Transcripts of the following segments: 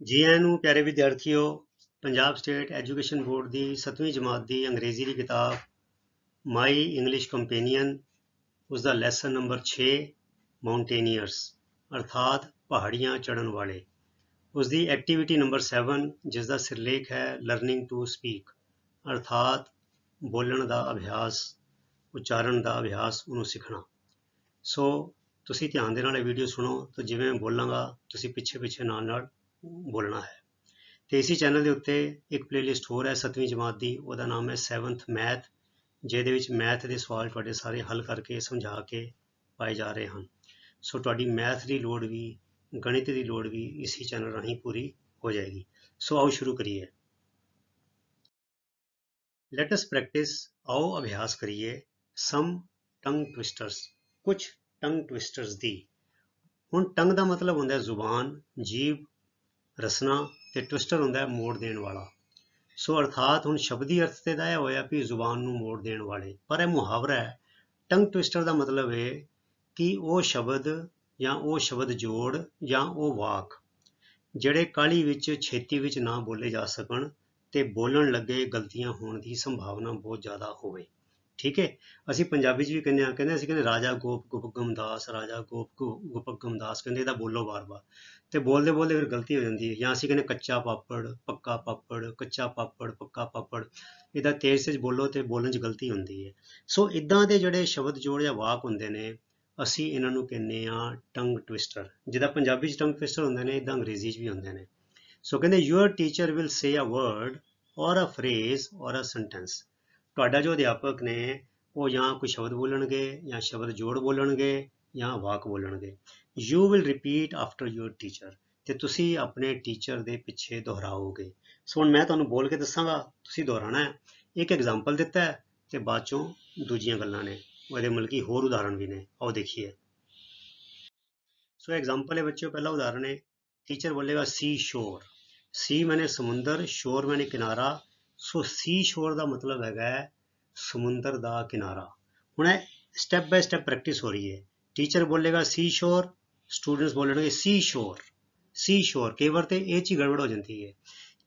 जी आयां नूं प्यारे विद्यार्थियों। पंजाब स्टेट एजुकेशन बोर्ड की 7वीं जमात की अंग्रेजी की किताब माई इंग्लिश कंपेनियन उसका लैसन नंबर 6 माउंटेनियर्स अर्थात पहाड़ियां चढ़न वाले, उसकी एक्टिविटी नंबर 7 जिसका सिरलेख है लर्निंग टू स्पीक अर्थात बोलण का अभ्यास, उच्चारण का अभ्यास, उन्होंने सीखना। सो तुसी ध्यान दे नाल वीडियो सुनो तो जिवें मैं बोलांगा तुसी पिछे पिछे नाल बोलना है। तो इसी चैनल के उत्ते एक प्लेलिस्ट होर है 7वीं जमात की, वह नाम है 7th मैथ, जिहदे विच मैथ के सवाल तुहाडे सारे हल करके समझा के पाए जा रहे हैं। सो तुहाडी मैथ की लोड़ भी, गणित की लोड़ भी इसी चैनल राहीं पूरी हो जाएगी। सो आओ शुरू करिए। लेट अस प्रैक्टिस, आओ अभ्यास करिए सम टंग ट्विस्टर्स, कुछ टंग ट्विस्टर्स दी। हुण टंग का मतलब होंदा है जुबान, जीभ, रसना, ते ट्विस्टर होंदा है मोड़ देण वाला। सो अर्थात हुण शब्दी अर्थ तो यह होया भी जुबान नूं मोड़ देण वाले, पर यह मुहावरा है। टंग ट्विस्टर का मतलब है कि वो शब्द या वो शब्द जोड़ या वो वाक ਜਿਹੜੇ ਕਾਹਲੀ ਵਿੱਚ ਛੇਤੀ ਵਿੱਚ ਨਾ ਬੋਲੇ ਜਾ ਸਕਣ ਤੇ ਬੋਲਣ ਲੱਗੇ ਗਲਤੀਆਂ ਹੋਣ ਦੀ ਸੰਭਾਵਨਾ ਬਹੁਤ ਜ਼ਿਆਦਾ ਹੋਵੇ। ਠੀਕ ਹੈ, ਅਸੀਂ ਪੰਜਾਬੀ 'ਚ ਵੀ ਕਹਿੰਦੇ ਰਾਜਾ ਗੋਪ ਗੁਪਗਮ ਦਾਸ, ਰਾਜਾ ਗੋਪ ਗੁਪਗਮ ਦਾਸ, ਕਹਿੰਦੇ ਇਹਦਾ ਬੋਲੋ ਵਾਰ-ਵਾਰ, ਤੇ ਬੋਲਦੇ ਬੋਲਦੇ ਫਿਰ ਗਲਤੀ ਹੋ ਜਾਂਦੀ ਹੈ। ਜਾਂ ਅਸੀਂ ਕਹਿੰਦੇ ਕੱਚਾ ਪਾਪੜ, ਪੱਕਾ ਪਾਪੜ, ਕੱਚਾ ਪਾਪੜ, ਪੱਕਾ ਪਾਪੜ, ਇਹਦਾ ਤੇਜ਼ ਤੇਜ਼ ਬੋਲੋ ਤੇ ਬੋਲਣ 'ਚ ਗਲਤੀ ਹੁੰਦੀ ਹੈ। ਸੋ ਇਦਾਂ ਦੇ ਜਿਹੜੇ ਸ਼ਬਦ ਜੋੜ ਜਾਂ ਵਾਕ ਹੁੰਦੇ ਨੇ, ਅਸੀਂ ਇਹਨਾਂ ਨੂੰ ਕਹਿੰਦੇ ਆ ਟੰਗ ਟਵਿਸਟਰ। ਜਿੱਦਾਂ ਪੰਜਾਬੀ 'ਚ ਟੰਗ ਟਵਿਸਟਰ ਹੁੰਦੇ ਨੇ, ਇਦਾਂ ਅੰਗਰੇਜ਼ੀ 'ਚ ਵੀ ਹੁੰਦੇ ਨੇ। ਸੋ ਕਹਿੰਦੇ your teacher will say a word or a phrase ਔਰ ਅ ਸੈਂਟੈਂਸ। ਤੁਹਾਡਾ ਜੋ ਅਧਿਆਪਕ ਨੇ ਉਹ ਜਾਂ ਕੋਈ ਸ਼ਬਦ ਬੋਲਣਗੇ ਜਾਂ ਸ਼ਬਦ ਜੋੜ ਬੋਲਣਗੇ ਜਾਂ ਵਾਕ ਬੋਲਣਗੇ। You will repeat after your teacher, ਤੇ ਤੁਸੀਂ ਆਪਣੇ ਟੀਚਰ ਦੇ ਪਿੱਛੇ ਦੁਹਰਾਓਗੇ। ਸੋ ਹੁਣ ਮੈਂ ਤੁਹਾਨੂੰ ਬੋਲ ਕੇ ਦੱਸਾਂਗਾ, ਤੁਸੀਂ ਦੁਹਰਾਣਾ ਹੈ। ਇੱਕ ਐਗਜ਼ਾਮਪਲ ਦਿੱਤਾ ਹੈ ਤੇ ਬਾਅਦ ਚੋਂ ਦੂਜੀਆਂ ਗੱਲਾਂ ਨੇ, ਉਹਦੇ ਮਤਲਬ ਕਿ ਹੋਰ ਉਦਾਹਰਣ ਵੀ ਨੇ। ਆਓ ਦੇਖੀਏ। सो एग्जाम्पल है बच्चों, पहला उदाहरण है, टीचर बोलेगा सी शोर। सी मैंने समुंदर, शोर मैंने किनारा। सो सी शोर का मतलब है समुंदर का किनारा। हुण स्टैप बाय स्टैप प्रैक्टिस हो रही है। टीचर बोलेगा सी शोर, स्टूडेंट्स बोलेंगे सी शोर। सी शोर कई बार तो ये चीज गड़बड़ हो जाती है,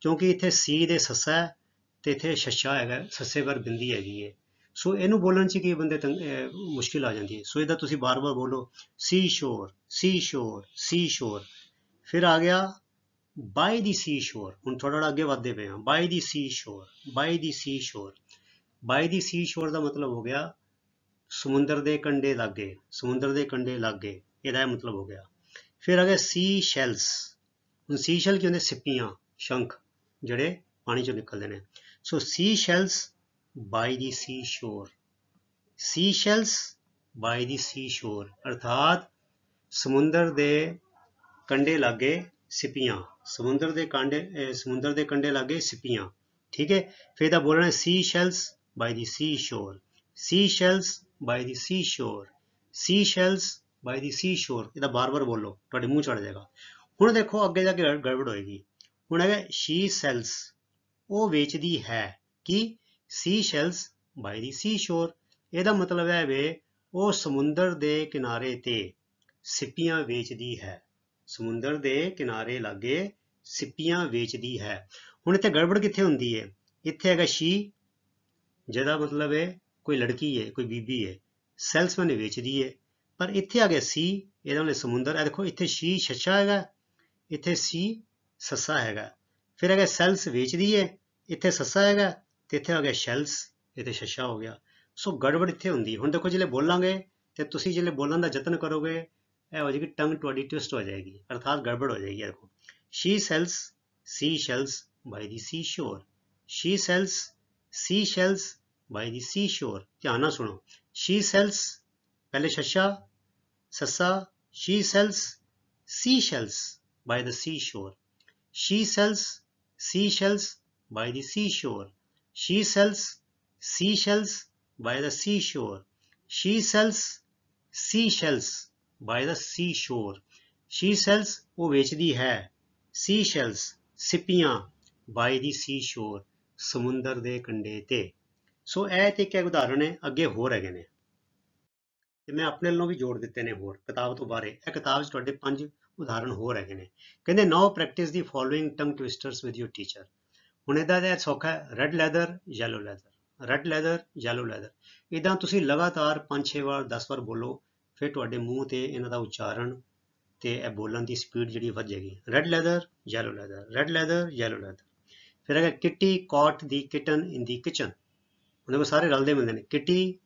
क्योंकि इतने सी दे सस्सा है तो इतने छछा है, सस्से पर बिंदी हैगी है। सो इनू बोलण च कई बंदे मुश्किल आ जाती है। सो इहदा तुसीं बार बार बोलो सी शोर, सी शोर, सी शोर। फिर आ गया बाय दी सी शोर। हुण थोड़ा अगे वधदे पे हां। बाय दी सी शोर, बाय दी सी शोर। बाय दी सी शोर का मतलब हो गया समुंदर दे कंढे लागे, समुंदर दे कंढे लागे, ਇਹਦਾ मतलब हो गया। फिर आ गया सी शैल्स। हुण सी शैल की होंदे सिप्पियां, शंख ਜਿਹੜੇ पानी चों निकलदे ने। सो सी शैल्स बाय दी सी शोर। सी शैल्स बाय दी सी शोर अर्थात समुंदर दे कंढे लागे सिप्पियां, समुंदर दे कंढे लागे सिप्पियां। ठीक है, फिर इहदा बोलना है सी शैल्स बाय दी सी शोर, सी शैल्स बाय दी सी शोर, सी शैल्स बाय दी सी शोर। इहदा बार बार बोलो, तुहाडे मूँह चढ़ जाएगा। हुण देखो अगे जाके गड़बड़ होएगी। हुण है शी सैल्स, वो वेचदी है कि सी शैल्स बाय दी सी शोर। ਇਹਦਾ मतलब है वे ਉਹ ਸਮੁੰਦਰ ਦੇ ਕਿਨਾਰੇ ਤੇ ਸਿੱਪੀਆਂ ਵੇਚਦੀ ਹੈ। ਸਮੁੰਦਰ ਦੇ ਕਿਨਾਰੇ ਲਾਗੇ ਸਿੱਪੀਆਂ ਵੇਚਦੀ ਹੈ। ਹੁਣ ਇੱਥੇ ਗੜਬੜ ਕਿੱਥੇ ਹੁੰਦੀ ਹੈ? ਇੱਥੇ ਹੈਗਾ ਸ਼ੀ, ਜਿਹਦਾ ਮਤਲਬ ਹੈ ਕੋਈ ਲੜਕੀ ਹੈ, ਕੋਈ ਬੀਬੀ ਹੈ। ਸੈਲਸਮੈਨ ਵੇਚਦੀ ਹੈ। ਪਰ ਇੱਥੇ ਆ ਗਿਆ ਸੀ, ਇਹਦਾ ਮਤਲਬ ਸਮੁੰਦਰ। ਇਹ ਦੇਖੋ ਇੱਥੇ ਸ਼ੀ ਛੱਛਾ ਹੈਗਾ, ਇੱਥੇ ਸੀ ਸੱਸਾ ਹੈਗਾ। ਫਿਰ ਹੈਗਾ ਸੈਲਸ ਵੇਚਦੀ ਹੈ, ਇੱਥੇ ਸੱਸਾ ਹੈਗਾ, ਤੇ ਇੱਥੇ ਆ ਗਿਆ ਸ਼ੈਲਸ, ਇੱਥੇ ਛੱਛਾ ਹੋ ਗਿਆ। ਸੋ ਗੜਬੜ ਇੱਥੇ ਹੁੰਦੀ ਹੈ। ਹੁਣ ਦੇਖੋ ਜਿਹੜੇ ਬੋਲਾਂਗੇ ਤੇ ਤੁਸੀਂ ਜਿਹੜੇ ਬੋਲਣ ਦਾ ਯਤਨ ਕਰੋਗੇ, ਇਹ ਹੋ ਜਾਏਗੀ ਟੰਗ ਤੁਹਾਡੀ ਟਵਿਸਟ ਹੋ ਜਾਏਗੀ, ਅਰਥਾਤ ਗੜਬੜ ਹੋ ਜਾਏਗੀ। ਦੇਖੋ she sells seashells by the seashore, she sells seashells by the seashore. ਧਿਆਨ ਨਾਲ ਸੁਣੋ, ਸ਼ੀ ਸੈਲਸ ਪਹਿਲੇ ਛੱਛਾ ਸੱਸਾ, she sells seashells by the seashore, she sells seashells by the seashore, she sells seashells by the seashore, she sells seashells by the seashore, she sells वो बेचती है, seashells सिप्पियां by the seashore समुंदर दे कंढे ते। सो ਇਹ ਤੇ ਇੱਕ ਉਦਾਹਰਣ ਹੈ, ਅੱਗੇ ਹੋਰ ਹੈਗੇ ਨੇ ਤੇ ਮੈਂ ਆਪਣੇ ਵੱਲੋਂ ਵੀ ਜੋੜ ਦਿੱਤੇ ਨੇ ਹੋਰ ਕਿਤਾਬ ਤੋਂ ਬਾਹਰ। ਇਹ ਕਿਤਾਬ 'ਚ ਤੁਹਾਡੇ 5 ਉਦਾਹਰਨ ਹੋਰ ਹੈਗੇ ਨੇ। ਕਹਿੰਦੇ ਨਾਓ ਪ੍ਰੈਕਟਿਸ ਦੀ ਫੋਲੋਇੰਗ ਟੰਗ ਟਵਿਸਟਰਸ ਵਿਦ ਯੂਰ ਟੀਚਰ। ਹੁਣ ਇਹਦਾ ਤਾਂ ਸੌਖਾ ਹੈ, red leather yellow leather, red leather yellow leather. ਇੱਦਾਂ ਤੁਸੀਂ ਲਗਾਤਾਰ 5-6 ਵਾਰ 10 ਵਾਰ ਬੋਲੋ, ਫਿਰ ਤੁਹਾਡੇ ਮੂੰਹ ਤੇ ਇਹਨਾਂ ਦਾ ਉਚਾਰਨ ਤੇ ਇਹ ਬੋਲਣ ਦੀ ਸਪੀਡ ਜਿਹੜੀ ਵੱਧ ਜਾਏਗੀ। Red leather yellow leather, red leather yellow leather. ਫਿਰ ਹੈਗਾ ਕਿੱਟੀ ਕਾਟ ਦੀ ਕਿਟਨ ਇਨ ਦੀ ਕਿਚਨ। ਉਹਦੇ ਕੋਲ ਸਾਰੇ ਰਲਦੇ ਮਿਲਦੇ ਨੇ। ਕਿੱਟੀ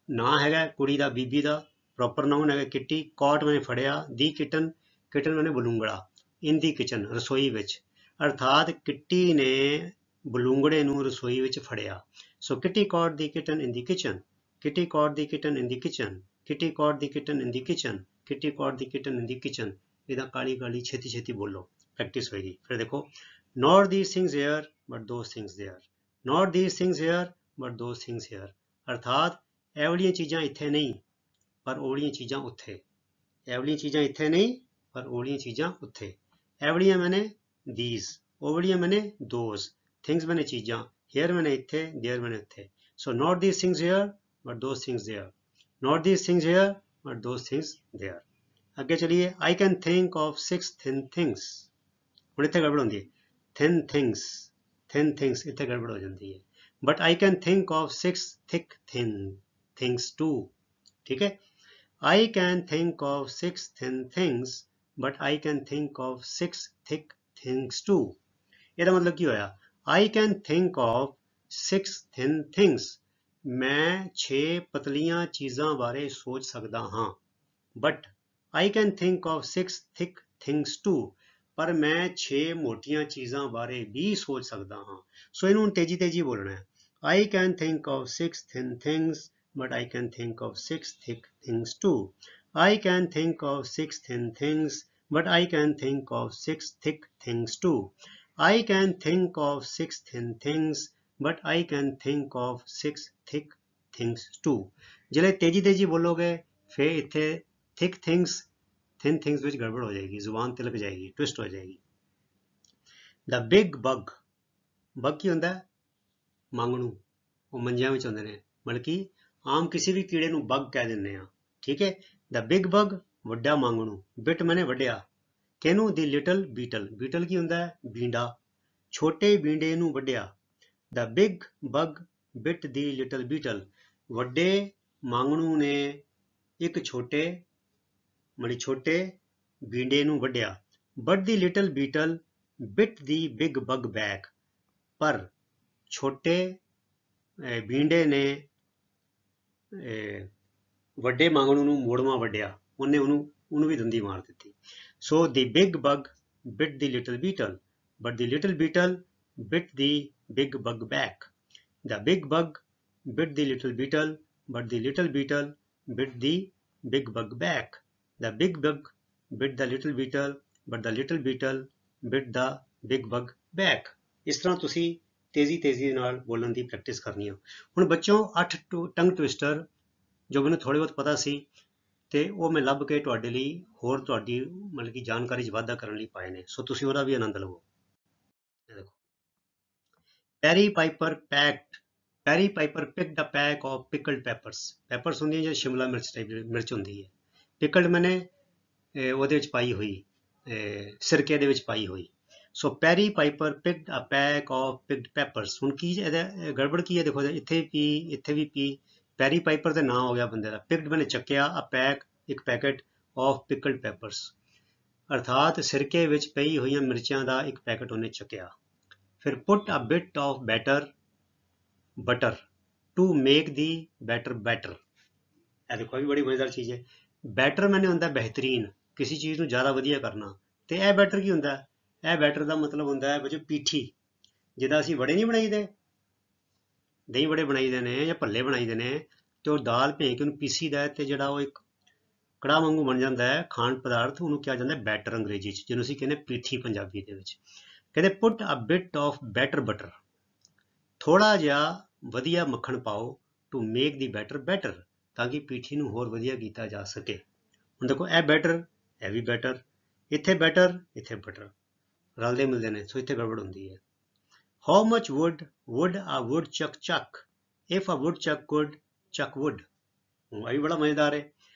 ਨਾਂ ਹੈਗਾ ਕੁੜੀ ਦਾ, ਬੀਬੀ ਦਾ, ਪ੍ਰੋਪਰ ਨਾਉਨ ਹੈਗਾ ਕਿੱਟੀ। ਕਾਟ ਮੈਨੇ ਫੜਿਆ, ਦੀ ਕਿਟਨ, ਕਿਟਨ ਮੈਨੇ ਬਲੂੰਗੜਾ, ਇਨ ਦੀ ਕਿਚਨ ਰਸੋਈ ਵਿੱਚ, ਅਰਥਾਤ ਕਿੱਟੀ ਨੇ ਬਲੂੰਗੜੇ ਨੂੰ ਰਸੋਈ ਵਿੱਚ ਫੜਿਆ। ਸੋ ਕਿੱਟੀ ਕਾਟ ਦੀ ਕਿਟਨ ਇਨ ਦੀ ਕਿਚਨ, ਕਿੱਟੀ ਕਾਟ ਦੀ ਕਿਟਨ ਇਨ ਦੀ ਕਿਚਨ, ਕਿੱਟੀ ਕਾਟ ਦੀ ਕਿਟਨ ਇਨ ਦੀ ਕਿਚਨ, ਕਿੱਟੀ ਕਾਟ ਦੀ ਕਿਟਨ ਇਨ ਦੀ ਕਿਚਨ। ਇਹਦਾ ਕਾਲੀ ਕਾਲੀ ਛੇਤੀ ਛੇਤੀ ਬੋਲੋ, ਪ੍ਰੈਕਟਿਸ ਹੋਏਗੀ। ਫਿਰ ਦੇਖੋ not these things here but those things there, not these things here but those things here, ਅਰਥਾਤ ਇਹ ਵਾਲੀਆਂ ਚੀਜ਼ਾਂ ਇੱਥੇ ਨਹੀਂ ਪਰ ਉਹ ਵਾਲੀਆਂ ਚੀਜ਼ਾਂ ਉੱਥੇ, ਇਹ ਵਾਲੀਆਂ ਚੀਜ਼ਾਂ ਇੱਥੇ ਨਹੀਂ ਪਰ ਉਹ ਵਾਲੀਆਂ ਚੀਜ਼ਾਂ ਉੱਥੇ। ਇਹ ਵਾਲੀਆਂ ਮੈਨੇ these, ਉਹ ਵਾਲੀਆਂ ਮੈਨੇ those, things ਮੈਨੇ ਚੀਜ਼ਾਂ, here ਮੈਨੇ ਇੱਥੇ, there ਮੈਨੇ ਉੱਥੇ। so not these things here but those things there, not these things here but those things there। ਅੱਗੇ ਚਲੀਏ। I can think of 6 thin things। ਹੁਣ ਇੱਥੇ ਗੜਬੜ ਹੁੰਦੀ ਹੈ, thin things, thin things ਇੱਥੇ ਗੜਬੜ ਹੋ ਜਾਂਦੀ ਹੈ। but I can think of 6 thick thin things too, ਠੀਕ ਹੈ। I can think of 6 thin things but I can think of 6 thick things too। ਇਹਦਾ ਮਤਲਬ ਕੀ ਹੋਇਆ? I can think of 6 thin things, ਮੈਂ 6 ਪਤਲੀਆਂ ਚੀਜ਼ਾਂ ਬਾਰੇ ਸੋਚ ਸਕਦਾ ਹਾਂ। but I can think of 6 thick things too, ਪਰ ਮੈਂ 6 ਮੋਟੀਆਂ ਚੀਜ਼ਾਂ ਬਾਰੇ ਵੀ ਸੋਚ ਸਕਦਾ ਹਾਂ। ਸੋ ਇਹਨੂੰ ਤੇਜ਼ੀ ਤੇਜ਼ੀ ਬੋਲਣਾ ਹੈ। I can think of 6 thin things but I can think of 6 thick things too। I can think of 6 thin things but I can think of 6 thick things too। I can think of 6 thin things but I can think of 6 thick things too। ਜਿਹੜੇ ਤੇਜ਼ੀ ਤੇਜ਼ੀ ਬੋਲੋਗੇ ਫਿਰ ਇੱਥੇ thick things, thin things ਵਿੱਚ ਗੜਬੜ ਹੋ ਜਾਏਗੀ, ਜ਼ੁਬਾਨ ਤਿਲਕ ਜਾਏਗੀ, ਟਵਿਸਟ ਹੋ ਜਾਏਗੀ। The big bug, ਬਗ ਕੀ ਹੁੰਦਾ? ਮੰਗਣੂ। ਉਹ ਮੰਜਿਆਂ ਵਿੱਚ ਹੁੰਦੇ ਨੇ, ਬਲਕਿ ਆਮ ਕਿਸੇ ਵੀ ਕੀੜੇ ਨੂੰ ਬਗ ਕਹਿ ਦਿੰਦੇ ਆ, ਠੀਕ ਹੈ। The big bug ਵੱਡਾ ਮੰਗਣੂ, ਬਿਟ ਮੈਨੇ ਵੱਢਿਆ। ਕਿਹਨੂੰ? The little beetle, beetle ਕੀ ਹੁੰਦਾ? ਬੀਂਡਾ। ਛੋਟੇ ਬੀਂਡੇ ਨੂੰ ਵੱਢਿਆ। The big bug bit the little beetle, ਵੱਡੇ ਮੰਗਣੂ ਨੇ ਇੱਕ ਛੋਟੇ ਬੀਂਡੇ ਨੂੰ ਵੱਢਿਆ। but the little beetle bit the big bug back, ਪਰ ਛੋਟੇ ਬੀਂਡੇ ਨੇ ਵੱਡੇ ਮੰਗਣੂ ਨੂੰ ਮੋੜਵਾਂ ਵੱਢਿਆ, ਉਹਨੇ ਉਹਨੂੰ ਵੀ ਦੰਦੀ ਮਾਰ ਦਿੱਤੀ। so the big bug bit the little beetle but the little beetle bit the big bug back। the big bug bit the little beetle but the little beetle bit the big bug back। the big bug bit the little beetle but the little beetle bit the big bug back। ਇਸ ਤਰ੍ਹਾਂ ਤੁਸੀਂ ਤੇਜ਼ੀ ਨਾਲ ਬੋਲਣ ਦੀ practice ਕਰਨੀ ਆ। ਹੁਣ ਬੱਚਿਓ 8 ਟੰਗ ਟਵਿਸਟਰ ਜੋ ਮੈਨੂੰ ਥੋੜ੍ਹੇ ਬਹੁਤ ਪਤਾ ਸੀ ਤੇ ਉਹ ਮੈਂ ਲੱਭ ਕੇ ਤੁਹਾਡੇ ਲਈ ਹੋਰ ਤੁਹਾਡੀ ਮਤਲਬ ਕਿ ਜਾਣਕਾਰੀ 'ਚ ਵਾਧਾ ਕਰਨ ਲਈ ਪਾਏ ਨੇ, ਸੋ ਤੁਸੀਂ ਉਹਦਾ ਵੀ ਆਨੰਦ ਲਵੋ। ਦੇਖੋ, Peter Piper picked a peck of pickled peppers ਹੁੰਦੀਆਂ ਜਾਂ ਸ਼ਿਮਲਾ ਮਿਰਚ ਟਾਈਪ ਮਿਰਚ ਹੁੰਦੀ ਹੈ। ਪਿਕਲਡ ਮੈਨੇ ਉਹਦੇ ਵਿੱਚ ਪਾਈ ਹੋਈ, ਸਿਰਕੇ ਦੇ ਵਿੱਚ ਪਾਈ ਹੋਈ। So Perry Piper picked a peck of picked peppers. ਹੁਣ ਕੀ ਇਹਦਾ ਗੜਬੜ ਕੀ ਹੈ? ਦੇਖੋ ਇੱਥੇ ਵੀ ਪੀ, ਪੈਰੀ ਪਾਈਪਰ ਦਾ ਨਾਂ ਹੋ ਗਿਆ ਬੰਦੇ ਦਾ। ਪਿਕਡ ਮੈਨੇ ਚੱਕਿਆ, ਅ ਪੈਕ ਇੱਕ ਪੈਕਟ ਆਫ ਪਿਕਲਡ ਪੈਪਰਸ, ਅਰਥਾਤ ਸਿਰਕੇ ਵਿੱਚ ਪਈ ਹੋਈਆਂ ਮਿਰਚਾਂ ਦਾ ਇੱਕ ਪੈਕਟ ਉਹਨੇ ਚੱਕਿਆ। ਫਿਰ put a bit of butter to make the batter. ਇਹ ਦੇਖੋ ਵੀ ਬੜੀ ਮਜ਼ੇਦਾਰ ਚੀਜ਼ ਹੈ। ਬੈਟਰ ਮੈਨੇ ਹੁੰਦਾ ਬਿਹਤਰੀਨ, ਕਿਸੇ ਚੀਜ਼ ਨੂੰ ਜ਼ਿਆਦਾ ਵਧੀਆ ਕਰਨਾ, ਤੇ ਇਹ ਬੈਟਰ ਕੀ ਹੁੰਦਾ? ਇਹ ਬੈਟਰ ਦਾ ਮਤਲਬ ਹੁੰਦਾ ਹੈ ਬੱਚੋ ਪੀਠੀ। ਜਿੱਦਾਂ ਅਸੀਂ ਵੜੇ ਨਹੀਂ ਬਣਾਈਦੇ, ਦਹੀਂ ਵੜੇ ਬਣਾਈਦੇ ਨੇ ਜਾਂ ਭੱਲੇ ਬਣਾਈਦੇ ਨੇ, ਤੇ ਉਹ ਦਾਲ ਭੇਂ ਕੇ ਉਹਨੂੰ ਪੀਸੀਦਾ ਤੇ ਜਿਹੜਾ ਉਹ ਇੱਕ ਕੜਾਹ ਵਾਂਗੂ ਬਣ ਜਾਂਦਾ ਹੈ ਖਾਣ ਪਦਾਰਥ, ਉਹਨੂੰ ਕਿਹਾ ਜਾਂਦਾ ਬੈਟਰ ਅੰਗਰੇਜ਼ੀ 'ਚ, ਜਿਹਨੂੰ ਅਸੀਂ ਕਹਿੰਦੇ ਪੀਠੀ ਪੰਜਾਬੀ ਦੇ ਵਿੱਚ। ਕਹਿੰਦੇ ਪੁੱਟ ਅ ਬਿਟ ਆਫ ਬਟਰ, ਥੋੜ੍ਹਾ ਜਿਹਾ ਵਧੀਆ ਮੱਖਣ ਪਾਓ, ਟੂ ਮੇਕ ਦੀ ਬੈਟਰ, ਤਾਂ ਕਿ ਪੀਠੀ ਨੂੰ ਹੋਰ ਵਧੀਆ ਕੀਤਾ ਜਾ ਸਕੇ। ਹੁਣ ਦੇਖੋ ਇਹ ਬੈਟਰ, ਇਹ ਵੀ ਬੈਟਰ, ਇੱਥੇ ਬੈਟਰ, ਇੱਥੇ ਬਟਰ, ਰਲਦੇ ਮਿਲਦੇ ਨੇ, ਸੋ ਇੱਥੇ ਗੜਬੜ ਹੁੰਦੀ ਹੈ। ਹਾਊ ਮਚ ਵੁੱਡ ਅ ਵੁੱਡਚਕ ਚੱਕ ਇਫ ਅ ਵੁੱਡਚਕ ਕੁਡ ਚੱਕ ਵੁੱਡ। ਇਹ ਵੀ ਬੜਾ ਮਜ਼ੇਦਾਰ ਹੈ।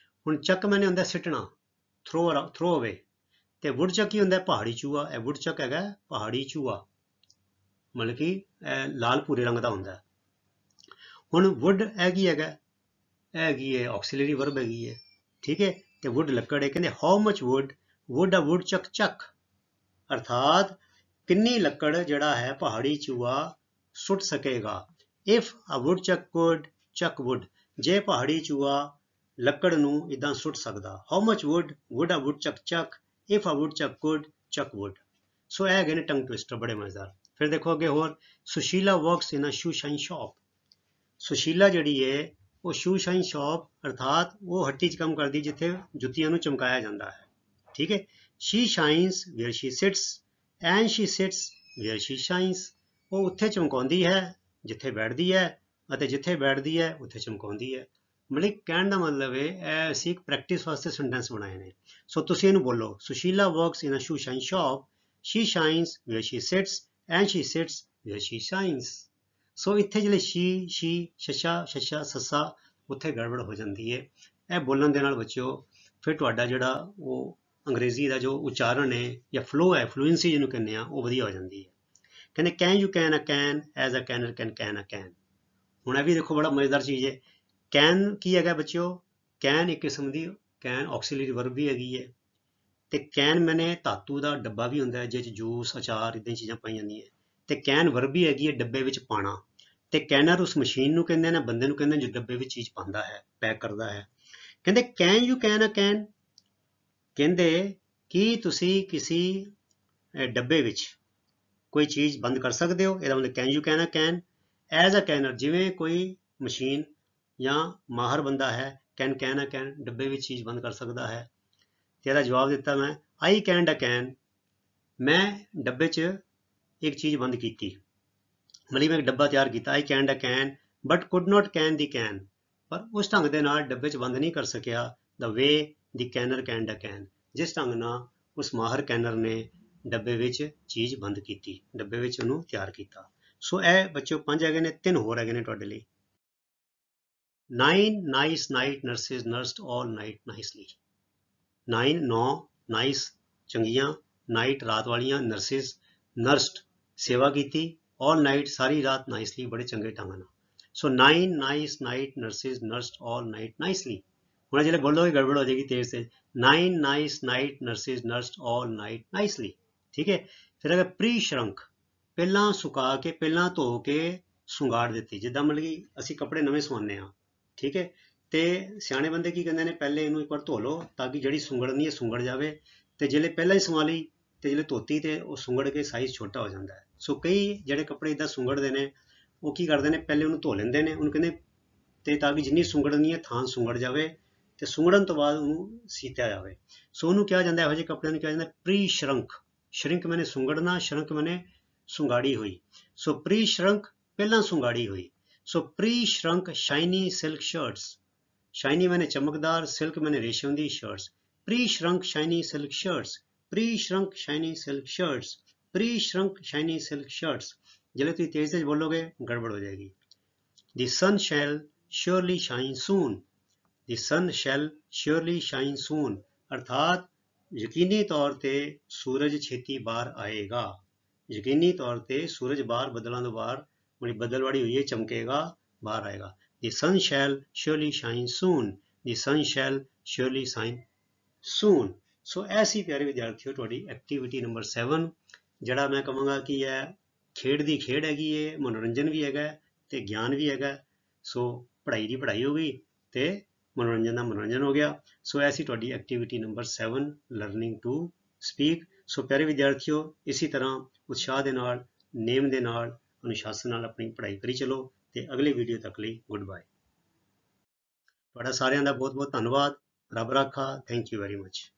ਹੁਣ ਚੱਕ ਮੈਨੇ ਹੁੰਦਾ ਸਿੱਟਣਾ, ਥਰੋ ਅਵੇ, ਤੇ ਵੁੱਡਚਕ ਕੀ ਹੁੰਦਾ? ਪਹਾੜੀ ਚੂਹਾ। ਇਹ ਵੁੱਡਚਕ ਹੈਗਾ ਪਹਾੜੀ ਚੂਹਾ, ਮਤਲਬ ਕਿ ਲਾਲ ਭੂਰੇ ਰੰਗ ਦਾ ਹੁੰਦਾ। ਹੁਣ ਵੁੱਡ ਇਹ ਕੀ ਹੈਗਾ? ਇਹ ਹੈਗੀ ਹੈ ਆਕਸੀਲਰੀ ਵਰਬ ਹੈਗੀ ਹੈ, ਠੀਕ ਹੈ। ਤੇ ਵੁੱਡ ਲੱਕੜ ਹੈ। ਕਹਿੰਦੇ ਹਾਊ ਮਚ ਵੁੱਡ ਅ ਵੁੱਡਚਕ ਚੱਕ, ਅਰਥਾਤ ਕਿੰਨੀ ਲੱਕੜ ਜਿਹੜਾ ਹੈ ਪਹਾੜੀ ਚੂਹਾ ਸੁੱਟ ਸਕੇਗਾ। ਇਫ ਅ ਵੁੱਡਚਕ ਕੁਡ ਚੱਕ ਵੁੱਡ, ਜੇ ਪਹਾੜੀ ਚੂਹਾ ਲੱਕੜ ਨੂੰ ਇਦਾਂ ਸੁੱਟ ਸਕਦਾ। ਹਾਊ ਮਚ ਵੁੱਡ ਅ ਵੁੱਡਚਕ ਚੱਕ ਇਫ ਅ ਵੁੱਡਚਕ ਕੁਡ ਚੱਕ ਵੁੱਡ। ਸੋ ਇਹ ਹੈਗੇ ਨੇ ਟੰਗ ਟਵਿਸਟਰ, ਬੜੇ ਮਜ਼ੇਦਾਰ। ਫਿਰ ਦੇਖੋ ਅੱਗੇ ਹੋਰ, Sushila works in a shoe shine shop. Sushila ਜਿਹੜੀ ਹੈ ਉਹ ਸ਼ੂ ਸ਼ਾਈਨ ਸ਼ਾਪ, ਅਰਥਾਤ ਉਹ ਹੱਟੀ 'ਚ ਕੰਮ ਕਰਦੀ ਜਿੱਥੇ ਜੁੱਤੀਆਂ ਨੂੰ ਚਮਕਾਇਆ ਜਾਂਦਾ ਹੈ, ਠੀਕ ਹੈ। She shines where she sits and she sits where she shines. ਉਹ ਉੱਥੇ ਚਮਕਾਉਂਦੀ ਹੈ ਜਿੱਥੇ ਬੈਠਦੀ ਹੈ, ਅਤੇ ਜਿੱਥੇ ਬੈਠਦੀ ਹੈ ਉੱਥੇ ਚਮਕਾਉਂਦੀ ਹੈ। ਮਤਲਬ ਕਹਿਣ ਦਾ ਮਤਲਬ ਹੈ ਇਹ ਅਸੀਂ ਇੱਕ ਪ੍ਰੈਕਟਿਸ ਵਾਸਤੇ ਸੈਂਟੈਂਸ ਬਣਾਏ ਨੇ। ਸੋ ਤੁਸੀਂ ਇਹਨੂੰ ਬੋਲੋ, Sushila works in a shoe shine shop, she shines where she sits and she sits where she shines. So ਇੱਥੇ ਜਿਹੜੇ ਸ਼ੀ ਸ਼ਸ਼ਾ ਸੱਸਾ ਉੱਥੇ ਗੜਬੜ ਹੋ ਜਾਂਦੀ ਹੈ। ਇਹ ਬੋਲਣ ਦੇ ਨਾਲ ਬੱਚਿਓ ਫਿਰ ਤੁਹਾਡਾ ਜਿਹੜਾ ਉਹ ਅੰਗਰੇਜ਼ੀ ਦਾ ਜੋ ਉਚਾਰਨ ਹੈ ਜਾਂ ਫਲੋ ਹੈ, ਫਲੂਐਂਸੀ ਜਿਹਨੂੰ ਕਹਿੰਦੇ ਆ, ਉਹ ਵਧੀਆ ਹੋ ਜਾਂਦੀ ਹੈ। ਕਹਿੰਦੇ can you can a can as a canner can can a can. ਹੁਣ ਇਹ ਵੀ ਦੇਖੋ ਬੜਾ ਮਜ਼ੇਦਾਰ ਚੀਜ਼ ਹੈ। ਕੈਨ ਕੀ ਹੈਗਾ ਬੱਚਿਓ? ਕੈਨ ਇੱਕ ਕਿਸਮ ਦੀ ਕੈਨ ਆਕਸੀਲਰੀ ਵਰਬ ਵੀ ਹੈਗੀ ਹੈ, ਤੇ ਕੈਨ ਮੈਨੇ ਧਾਤੂ ਦਾ ਡੱਬਾ ਵੀ ਹੁੰਦਾ ਹੈ ਜਿਸ 'ਚ ਜੂਸ ਅਚਾਰ ਇੱਦਾਂ ਚੀਜ਼ਾਂ ਪਾਈਆਂ ਜਾਂਦੀਆਂ, ਤੇ ਕੈਨ ਵਰਬ ਵੀ ਹੈਗੀ ਹੈ ਡੱਬੇ ਵਿੱਚ ਪਾਣਾ। ਤੇ ਕੈਨਰ ਉਸ ਮਸ਼ੀਨ ਨੂੰ ਕਹਿੰਦੇ ਨੇ, ਬੰਦੇ ਨੂੰ ਕਹਿੰਦੇ ਜੋ ਡੱਬੇ ਵਿੱਚ ਚੀਜ਼ ਪਾਉਂਦਾ ਹੈ, ਪੈਕ ਕਰਦਾ ਹੈ। ਕਹਿੰਦੇ can you can a can, ਕਹਿੰਦੇ ਕੀ ਤੁਸੀਂ ਕਿਸੇ ਡੱਬੇ ਵਿੱਚ ਕੋਈ ਚੀਜ਼ ਬੰਦ ਕਰ ਸਕਦੇ ਹੋ? ਇਹਦਾ ਮਤਲਬ can you can a can as a canner, ਜਿਵੇਂ ਕੋਈ ਮਸ਼ੀਨ ਜਾਂ ਮਾਹਰ ਬੰਦਾ ਹੈ ਕੈਨ ਅ ਕੈਨ ਡੱਬੇ ਵਿੱਚ ਚੀਜ਼ ਬੰਦ ਕਰ ਸਕਦਾ ਹੈ। ਤੇ ਇਹਦਾ ਜਵਾਬ ਦਿੱਤਾ ਮੈਂ, ਆਈ ਕੈਨਡ ਅ ਕੈਨ, ਮੈਂ ਡੱਬੇ 'ਚ ਇੱਕ ਚੀਜ਼ ਬੰਦ ਕੀਤੀ, ਮਤਲਬ ਮੈਂ ਇੱਕ ਡੱਬਾ ਤਿਆਰ ਕੀਤਾ। I canned a can but could not can the can, ਪਰ ਉਸ ਢੰਗ ਦੇ ਨਾਲ ਡੱਬੇ 'ਚ ਬੰਦ ਨਹੀਂ ਕਰ ਸਕਿਆ। ਦ ਵੇ ਦੀ ਕੈਨਰ ਕੈਨਡ ਅ ਕੈਨ, ਜਿਸ ਢੰਗ ਨਾਲ ਉਸ ਮਾਹਰ ਕੈਨਰ ਨੇ ਡੱਬੇ ਵਿੱਚ ਚੀਜ਼ ਬੰਦ ਕੀਤੀ, ਡੱਬੇ ਵਿੱਚ ਉਹਨੂੰ ਤਿਆਰ ਕੀਤਾ। ਸੋ ਇਹ ਬੱਚਿਓ 5 ਹੈਗੇ ਨੇ, 3 ਹੋਰ ਹੈਗੇ ਨੇ ਤੁਹਾਡੇ ਲਈ। 9 nice night nurses nursed all night nicely. 9 nice ਚੰਗੀਆਂ, ਨਾਈਟ ਰਾਤ ਵਾਲੀਆਂ, ਨਰਸਿਸ ਨਰਸਡ ਸੇਵਾ ਕੀਤੀ, ਆਲ ਨਾਈਟ ਸਾਰੀ ਰਾਤ, ਨਾਈਸਲੀ ਬੜੇ ਚੰਗੇ ਢੰਗ ਨਾਲ। So 9 nice night nurses nursed all night nicely. ਹੁਣ ਜਿਹੜੇ ਬੋਲੋਗੇ ਗੜਬੜ ਹੋ ਜਾਏਗੀ ਤੇਜ਼ ਤੇ। 9 nice night nurses nursed all night nicely, ਠੀਕ ਹੈ। ਫਿਰ ਅਗਰ ਪ੍ਰੀ ਸ਼ਰੰਕ, ਪਹਿਲਾਂ ਸੁਕਾ ਕੇ, ਪਹਿਲਾਂ ਧੋ ਕੇ ਸੁੰਗਾੜ ਦਿੱਤੀ, ਜਿੱਦਾਂ ਮਤਲਬ ਕਿ ਅਸੀਂ ਕੱਪੜੇ ਨਵੇਂ ਸਵਾਉਂਦੇ ਹਾਂ, ਠੀਕ ਹੈ। ਤੇ ਸਿਆਣੇ ਬੰਦੇ ਕੀ ਕਹਿੰਦੇ ਨੇ, ਪਹਿਲੇ ਇਹਨੂੰ ਇੱਕ ਵਾਰ ਧੋ ਲਓ ਤਾਂ ਕਿ ਜਿਹੜੀ ਸੁੰਗੜਨੀ ਹੈ ਸੁੰਗੜ ਜਾਵੇ, ਤੇ ਜਿਹੜੇ ਪਹਿਲਾਂ ਹੀ ਸਵਾ ਲਈ ਤੇ ਜਿਹੜੇ ਧੋਤੀ ਤੇ ਉਹ ਸੁੰਗੜ ਕੇ ਸਾਈਜ਼ ਛੋਟਾ ਹੋ ਜਾਂਦਾ ਹੈ। ਸੋ ਕਈ ਜਿਹੜੇ ਕੱਪੜੇ ਇਦਾਂ ਸੁੰਗੜਦੇ ਨੇ ਉਹ ਕੀ ਕਰਦੇ ਨੇ, ਪਹਿਲੇ ਉਹਨੂੰ ਧੋ ਲੈਂਦੇ ਨੇ, ਉਹਨੂੰ ਕਹਿੰਦੇ, ਤੇ ਤਾਂ ਕਿ ਜਿੰਨੀ ਸੁੰਗੜਨੀ ਹੈ ਥਾਂ ਸੁੰਗੜ ਜਾਵੇ, ਤੇ ਸੁੰਗੜਨ ਤੋਂ ਬਾਅਦ ਉਹਨੂੰ ਸੀਤਿਆ ਜਾਵੇ। ਸੋ ਉਹਨੂੰ ਕਿਹਾ ਜਾਂਦਾ, ਇਹੋ ਜਿਹੇ ਕੱਪੜਿਆਂ ਨੂੰ ਕਿਹਾ ਜਾਂਦਾ ਪ੍ਰੀ ਸ਼ਰੰਕ। ਸ਼ਰਿੰਕ ਮੈਨੇ ਸੁੰਗੜਨਾ, ਸ਼ਰੰਕ ਮੈਨੇ ਸੁੰਗਾੜੀ ਹੋਈ। ਸੋ ਪ੍ਰੀ ਸ਼ਰੰਕ ਪਹਿਲਾਂ ਸੁੰਗਾੜੀ ਹੋਈ। So pre shrunk shiny silk shirts, shiny ਮੈਨੇ ਚਮਕਦਾਰ, ਸਿਲਕ ਮੈਨੇ ਰੇਸ਼ਮ ਦੀ shirts. Pre shrunk shiny silk shirts, pre shrunk shiny silk shirts, pre shrunk shiny silk shirts. ਜਿਹੜੇ ਤੁਸੀਂ ਤੇਜ਼ ਤੇਜ਼ ਬੋਲੋਗੇ ਗੜਬੜ ਹੋ ਜਾਏਗੀ। The sun shall surely shine soon, the sun shall surely shine soon, ਅਰਥਾਤ ਯਕੀਨੀ ਤੌਰ ਤੇ ਸੂਰਜ ਛੇਤੀ ਬਾਹਰ ਆਏਗਾ। ਯਕੀਨੀ ਤੌਰ ਤੇ ਸੂਰਜ ਬਾਹਰ ਬੱਦਲਾਂ ਤੋਂ ਬਾਹਰ, ਬੱਦਲਵਾੜੀ ਹੋਈ ਹੈ, ਚਮਕੇਗਾ, ਬਾਹਰ ਆਏਗਾ। The sun shall surely shine soon, the sun shall surely shine soon। ਸੋ ਐਸੀ ਪਿਆਰੇ ਵਿਦਿਆਰਥੀਓ ਤੁਹਾਡੀ ਐਕਟੀਵਿਟੀ ਨੰਬਰ 7, ਜਿਹੜਾ ਮੈਂ ਕਹਾਂਗਾ ਕਿ ਇਹ ਖੇਡ ਦੀ ਖੇਡ ਹੈਗੀ ਹੈ, ਮਨੋਰੰਜਨ ਵੀ ਹੈਗਾ ਤੇ ਗਿਆਨ ਵੀ ਹੈਗਾ। ਸੋ ਪੜ੍ਹਾਈ ਦੀ ਪੜ੍ਹਾਈ ਹੋ ਗਈ ਤੇ ਮਨੋਰੰਜਨ ਦਾ ਮਨੋਰੰਜਨ ਹੋ ਗਿਆ। ਸੋ ਐਸੀ ਤੁਹਾਡੀ activity number 7, learning to speak. So ਪਿਆਰੇ ਵਿਦਿਆਰਥੀਓ, ਇਸੇ ਤਰ੍ਹਾਂ ਉਤਸ਼ਾਹ ਦੇ ਨਾਲ, ਨੇਮ ਦੇ ਨਾਲ, ਅਨੁਸ਼ਾਸਨ ਨਾਲ ਆਪਣੀ ਪੜ੍ਹਾਈ ਕਰੀ ਚਲੋ, ਤੇ ਅਗਲੇ ਵੀਡੀਓ ਤੱਕ ਲਈ ਗੁੱਡ ਬਾਏ। ਤੁਹਾਡਾ ਸਾਰਿਆਂ ਦਾ ਬਹੁਤ ਬਹੁਤ ਧੰਨਵਾਦ। ਰੱਬ ਰਾਖਾ। Thank you very much.